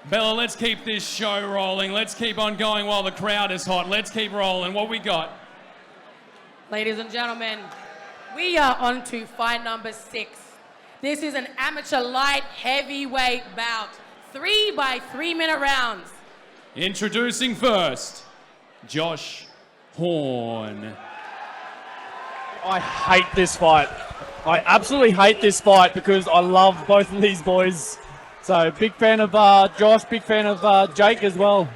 Bella, let's keep this show rolling. Let's keep on going while the crowd is hot. Let's keep rolling. What we got? Ladies and gentlemen, we are on to fight number 6. This is an amateur light heavyweight bout. 3 by 3 minute rounds. Introducing first, Josh Horne. I hate this fight. I absolutely hate this fight because I love both of these boys. So big fan of Josh, big fan of Jake as well.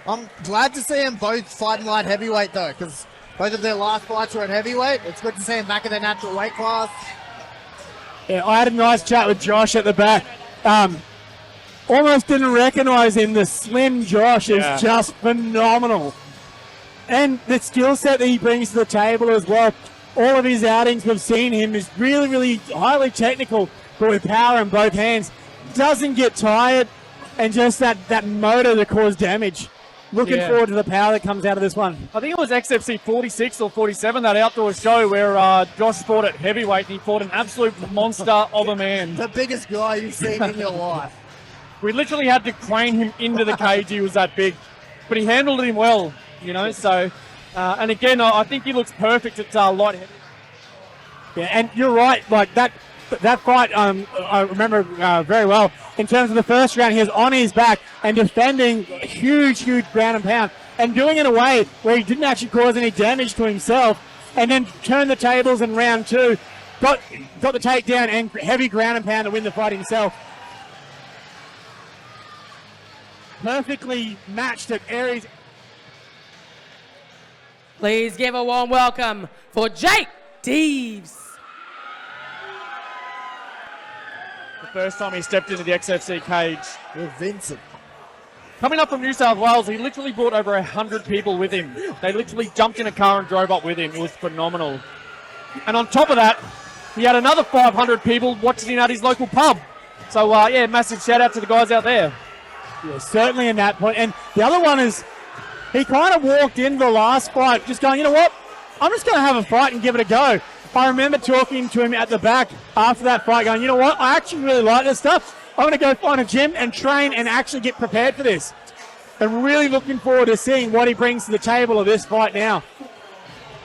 I'm glad to see them both fighting light heavyweight though, because both of their last fights were at heavyweight. It's good to see them back in their natural weight class. Yeah, I had a nice chat with Josh at the back. Almost didn't recognise him. The slim Josh is just phenomenal. And the skill set that he brings to the table as well. All of his outings we've seen him is really, really highly technical, but with power in both hands. Doesn't get tired, and just that motor to cause damage. Looking forward to the power that comes out of this one. I think it was XFC 46 or 47, that outdoor show where Josh fought at heavyweight and he fought an absolute monster of a man. The biggest guy you've seen in your life. We literally had to crane him into the cage, he was that big. But he handled him well, you know, so... and again, I think he looks perfect at light heavyweight. Yeah, and you're right, like that fight, I remember very well. In terms of the first round, he was on his back and defending huge ground and pound, and doing it in a way where he didn't actually cause any damage to himself, and then turned the tables in round 2, got the takedown and heavy ground and pound to win the fight himself. Perfectly matched at Aries. Please give a warm welcome for Jake Deaves. First time he stepped into the XFC cage. With Vincent. Coming up from New South Wales, he literally brought over 100 people with him. They literally jumped in a car and drove up with him. It was phenomenal. And on top of that, he had another 500 people watching him at his local pub. So, yeah, massive shout out to the guys out there. Yeah, certainly in that point. And the other one is, he kind of walked into the last fight just going, you know what, I'm just going to have a fight and give it a go. I remember talking to him at the back after that fight going, you know what, I actually really like this stuff. I'm going to go find a gym and train and actually get prepared for this. And really looking forward to seeing what he brings to the table of this fight now.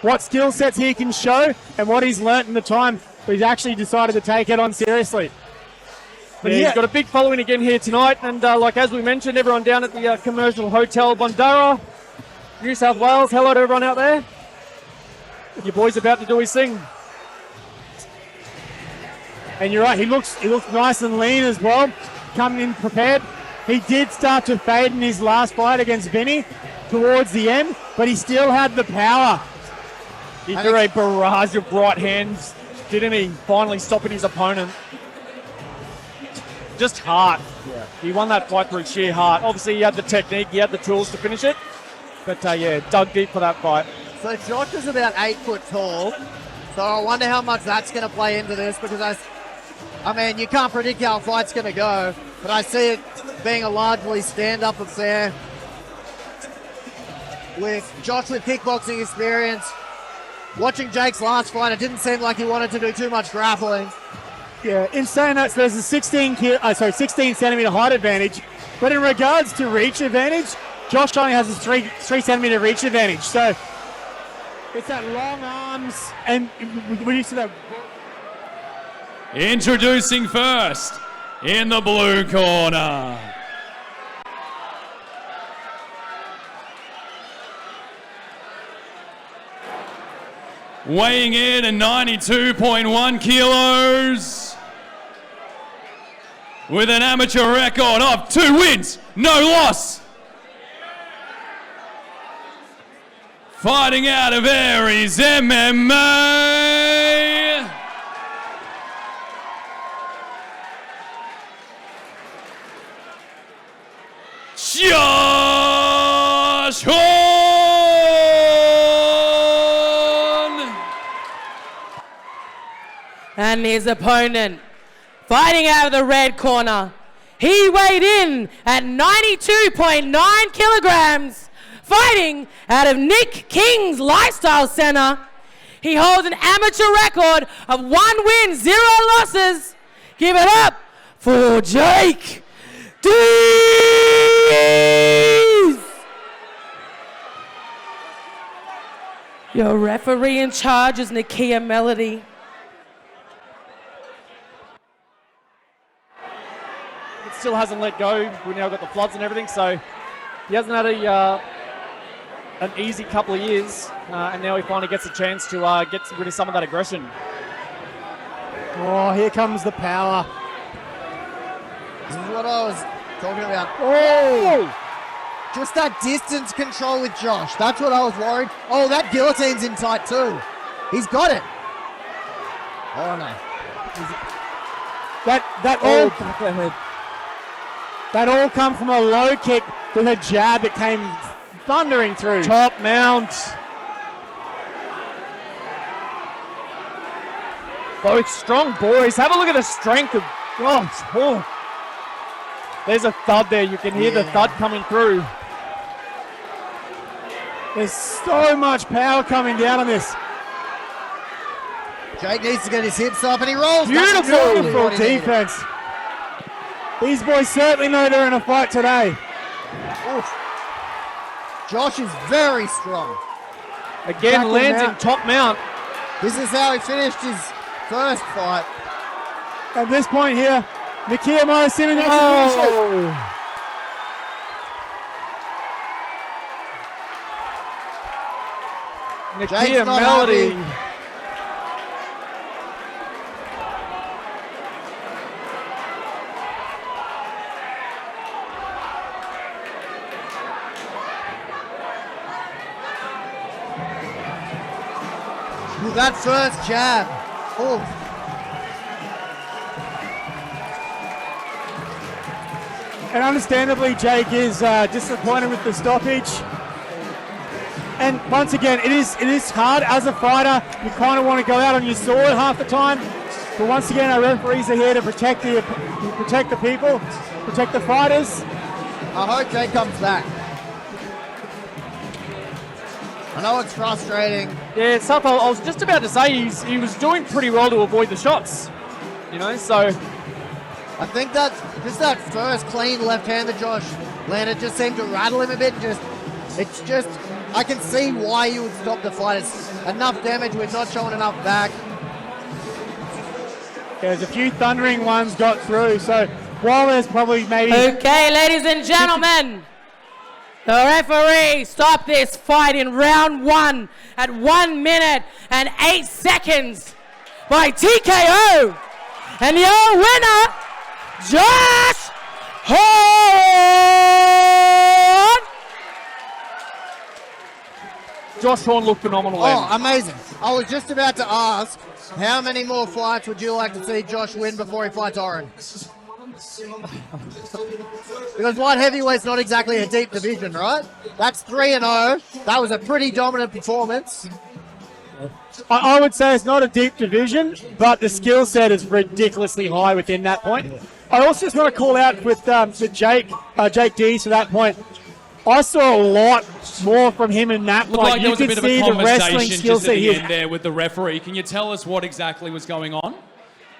What skill sets he can show and what he's learnt in the time he's actually decided to take it on seriously. But he's got a big following again here tonight, and like as we mentioned, everyone down at the Commercial Hotel Bundara, New South Wales, hello to everyone out there. Your boy's about to do his thing. And you're right, he looks nice and lean as well, coming in prepared. He did start to fade in his last fight against Vinny towards the end, but he still had the power. He threw a barrage of right hands, didn't he? Finally stopping his opponent. Just heart. Yeah. He won that fight through sheer heart. Obviously, he had the technique, he had the tools to finish it. But, yeah, dug deep for that fight. So Josh is about 8 foot tall. So I wonder how much that's going to play into this, because I mean, you can't predict how a fight's going to go, but I see it being a largely stand-up affair. With Josh with kickboxing experience, watching Jake's last fight, it didn't seem like he wanted to do too much grappling. Yeah, in saying that, so there's a 16 centimetre height advantage, but in regards to reach advantage, Josh only has a 3 centimetre reach advantage. So it's that long arms, and when you see that. Introducing first, in the blue corner, weighing in at 92.1 kilos, with an amateur record of 2 wins, no loss. Fighting out of Aries MMA, Josh Horne. And his opponent, fighting out of the red corner, he weighed in at 92.9 kilograms, fighting out of Nick King's Lifestyle Center. He holds an amateur record of 1 win, 0 losses. Give it up for Jake Deaves. Your referee in charge is Nakia Melody. It still hasn't let go. We've now got the floods and everything, so he hasn't had an easy couple of years, and now he finally gets a chance to get rid of some of that aggression. Oh, here comes the power. This is what I was talking about. Oh! Just that distance control with Josh. That's what I was worried. Oh, that guillotine's in tight too. He's got it. Oh no. That all come from a low kick with a jab that came thundering through. Top mount. Both strong boys. Have a look at the strength of. Oh. There's a thud there. You can hear the thud coming through. There's so much power coming down on this. Jake needs to get his hips up and he rolls. Beautiful defense. These boys certainly know they're in a fight today. Oof. Josh is very strong. Again, Tackle lands mount. in top mount. This is how he finished his first fight. At this point here, Nakia might have seen an execution. Nakia not Melody. happy. With that first jab. Oh. And understandably, Jake is disappointed with the stoppage. And once again, it is hard as a fighter. You kind of want to go out on your sword half the time. But once again, our referees are here to protect the people, protect the fighters. I hope Jake comes back. I know it's frustrating. Yeah, it's tough. I was just about to say he was doing pretty well to avoid the shots. You know, so I think that just that first clean left hand that Josh landed just seemed to rattle him a bit. It's just, I can see why you would stop the fight. It's enough damage. We're not showing enough back. There's a few thundering ones got through. So while there's probably maybe... Okay, ladies and gentlemen, the referee stopped this fight in round 1 at 1 minute and 8 seconds by TKO. And your winner, Josh Horne! Josh Horne looked phenomenal. Oh, amazing. I was just about to ask, how many more fights would you like to see Josh win before he fights Horne? Because light heavyweight's not exactly a deep division, right? That's 3-0. That was a pretty dominant performance. I would say it's not a deep division, but the skill set is ridiculously high within that point. I also just want to call out with Jake Deaves to that point. I saw a lot more from him in that Looked fight. like there was a bit of a conversation just at the here. end there with the referee. Can you tell us what exactly was going on?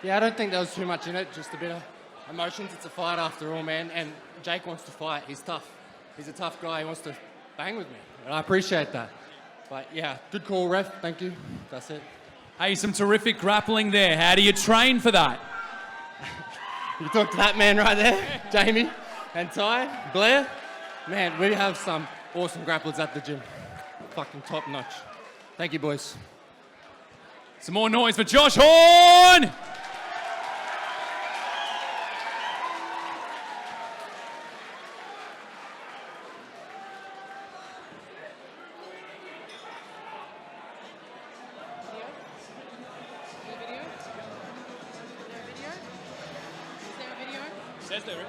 Yeah, I don't think there was too much in it, just a bit of emotions. It's a fight after all, man, and Jake wants to fight. He's tough. He's a tough guy. He wants to bang with me, and I appreciate that. But yeah, good call, ref. Thank you. That's it. Hey, some terrific grappling there. How do you train for that? You talk to that man right there, Jamie and Ty, Blair. Man, we have some awesome grapplers at the gym. Fucking top notch. Thank you, boys. Some more noise for Josh Horne! Says there is.